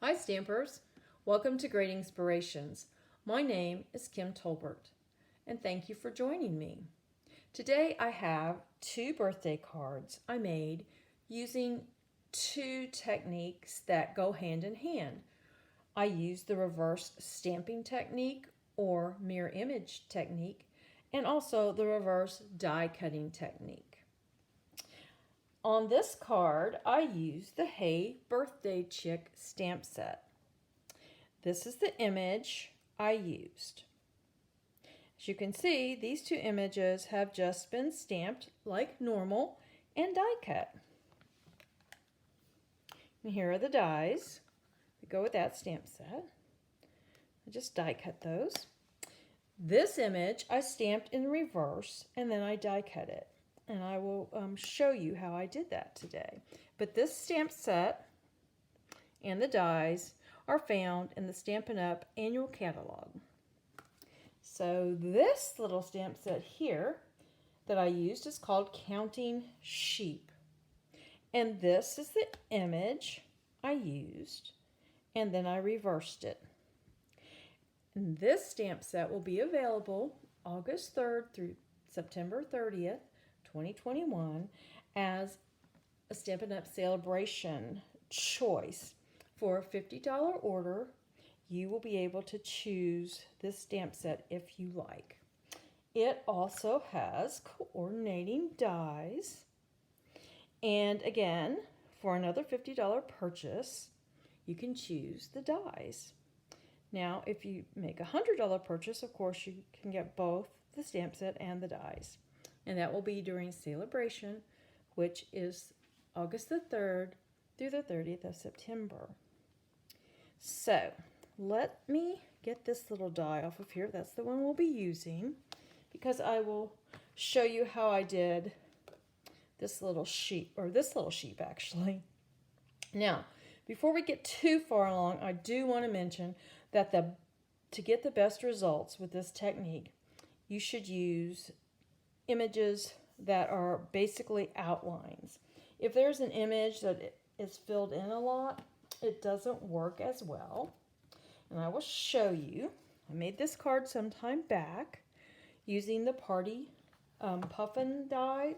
Hi Stampers, welcome to Great Inspirations. My name is Kim Tolbert and thank you for joining me. Today I have two birthday cards I made using two techniques that go hand in hand. I used the reverse stamping technique or mirror image technique and also the reverse die cutting technique. On this card, I used the Hey Birthday Chick stamp set. This is the image I used. As you can see, these two images have just been stamped like normal and die cut. And here are the dies that go with that stamp set. I just die cut those. This image I stamped in reverse and then I die cut it. And I will show you how I did that today. But this stamp set and the dies are found in the Stampin' Up! Annual Catalog. So this little stamp set here that I used is called Counting Sheep. And this is the image I used, and then I reversed it. And this stamp set will be available August 3rd through September 30th, 2021 as a Stampin' Up! Celebration choice. For a $50 order, you will be able to choose this stamp set if you like. It also has coordinating dies. And again, for another $50 purchase, you can choose the dies. Now, if you make a $100 purchase, of course, you can get both the stamp set and the dies. And that will be during Celebration, which is August the 3rd through the 30th of September. So, let me get this little die off of here. That's the one we'll be using because I will show you how I did this little sheep, or this little sheep actually. Now, before we get too far along, I do want to mention that to get the best results with this technique, you should use images that are basically outlines. If there's an image that is filled in a lot, it doesn't work as well. And I will show you. I made this card some time back using the Party Puffin die,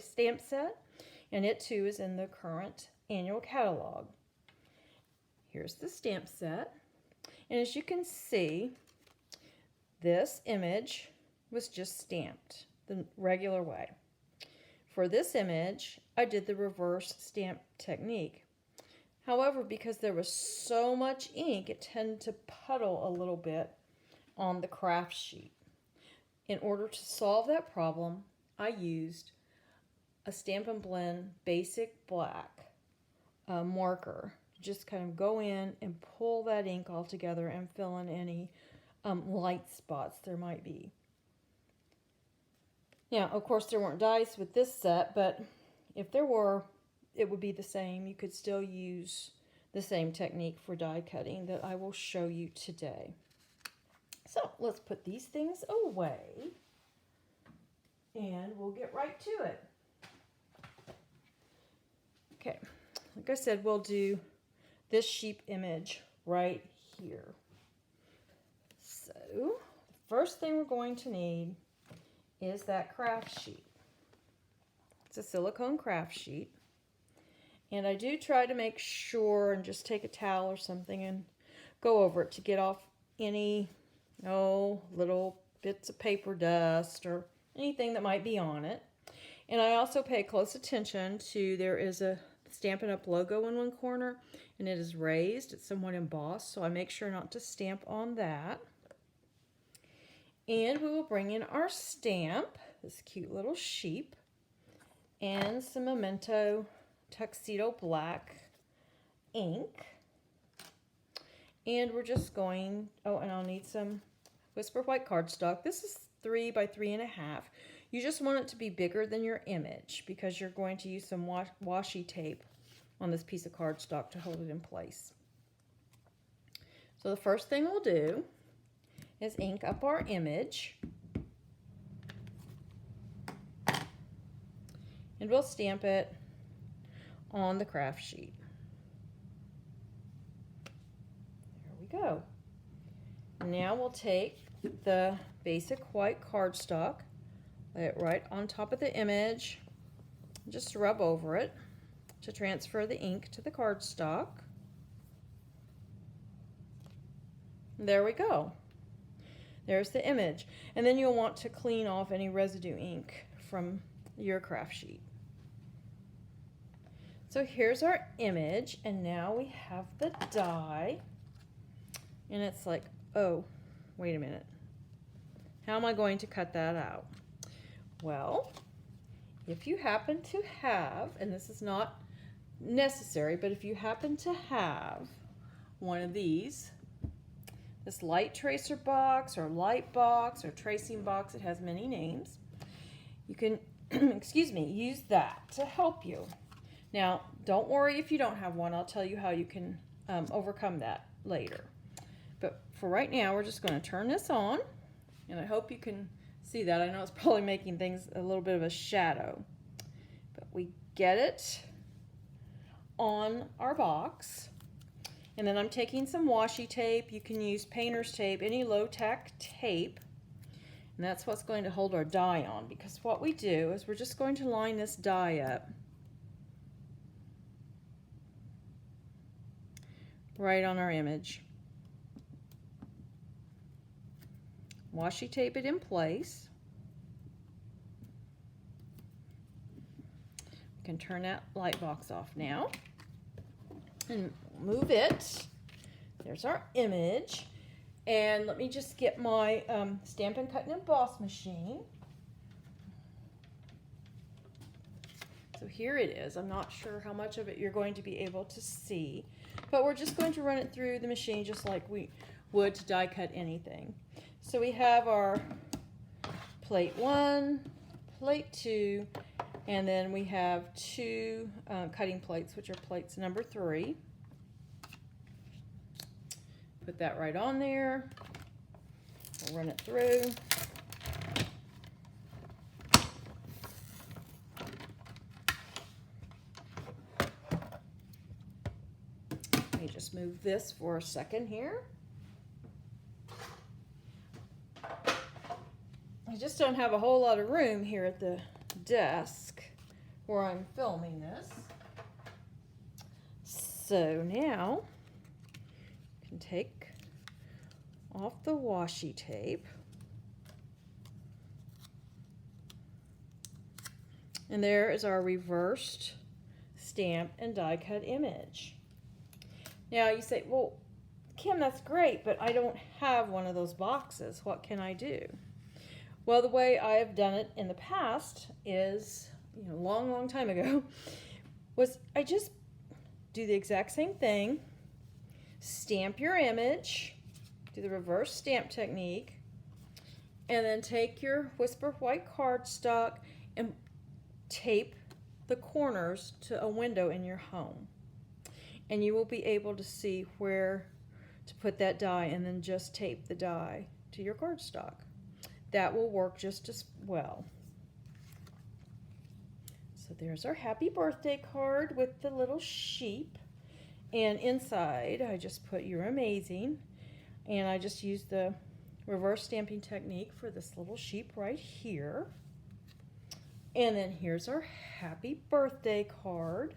stamp set, and it too is in the current annual catalog. Here's the stamp set, and as you can see, this image was just stamped the regular way. For this image, I did the reverse stamp technique. However, because there was so much ink, it tended to puddle a little bit on the craft sheet. In order to solve that problem, I used a Stampin' Blend Basic Black marker. Just kind of go in and pull that ink all together and fill in any light spots there might be. Now, of course, there weren't dies with this set, but if there were, it would be the same. You could still use the same technique for die cutting that I will show you today. So let's put these things away and we'll get right to it. Okay, like I said, we'll do this sheep image right here. So the first thing we're going to need is that craft sheet. It's a silicone craft sheet. And I do try to make sure and just take a towel or something and go over it to get off any little bits of paper dust or anything that might be on it. And I also pay close attention to, there is a Stampin' Up! Logo in one corner and it is raised, it's somewhat embossed, so I make sure not to stamp on that. And we will bring in our stamp, this cute little sheep, and some Memento Tuxedo Black ink. And we're just going, and I'll need some Whisper White cardstock. This is 3 by 3.5. You just want it to be bigger than your image because you're going to use some washi tape on this piece of cardstock to hold it in place. So the first thing we'll do is ink up our image. And we'll stamp it on the craft sheet. go. Now we'll take the basic white cardstock, lay it right on top of the image, just rub over it to transfer the ink to the cardstock. There we go. There's the image. And then you'll want to clean off any residue ink from your craft sheet. So here's our image, and now we have the die. And it's like, oh, wait a minute. How am I going to cut that out? Well, if you happen to have, and this is not necessary, but if you happen to have one of these, this light tracer box or light box or tracing box, it has many names, you can, excuse me, use that to help you. Now, don't worry if you don't have one. I'll tell you how you can overcome that later. But for right now, we're just going to turn this on, and I hope you can see that. I know it's probably making things a little bit of a shadow, but we get it on our box. And then I'm taking some washi tape. You can use painter's tape, any low-tack tape, and that's what's going to hold our die on, because what we do is we're just going to line this die up right on our image. Washi tape it in place. We can turn that light box off now and move it. There's our image. And let me just get my Stampin' Cut and Emboss machine. So here it is. I'm not sure how much of it you're going to be able to see, but we're just going to run it through the machine just like we would to die cut anything. So we have our plate 1, plate 2, and then we have 2 cutting plates, which are plates number 3. Put that right on there. We'll run it through. Let me just move this for a second here. I just don't have a whole lot of room here at the desk where I'm filming this. So now you can take off the washi tape. And there is our reversed stamp and die cut image. Now you say, well, Kim, that's great, but I don't have one of those boxes. What can I do? Well, the way I've done it in the past is, a long time ago, was I just do the exact same thing, stamp your image, do the reverse stamp technique, and then take your Whisper white cardstock and tape the corners to a window in your home. And you will be able to see where to put that die, and then just tape the die to your cardstock. That will work just as well. So there's our happy birthday card with the little sheep. And inside, I just put "You're amazing." And I just used the reverse stamping technique for this little sheep right here. And then here's our happy birthday card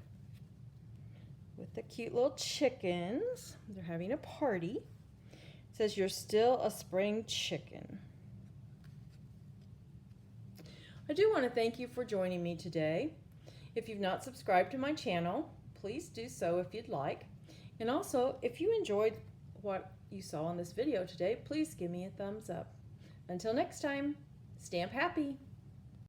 with the cute little chickens. They're having a party. It says, "You're still a spring chicken." I do want to thank you for joining me today. If you've not subscribed to my channel, please do so if you'd like. And also, if you enjoyed what you saw in this video today, please give me a thumbs up. Until next time, stamp happy!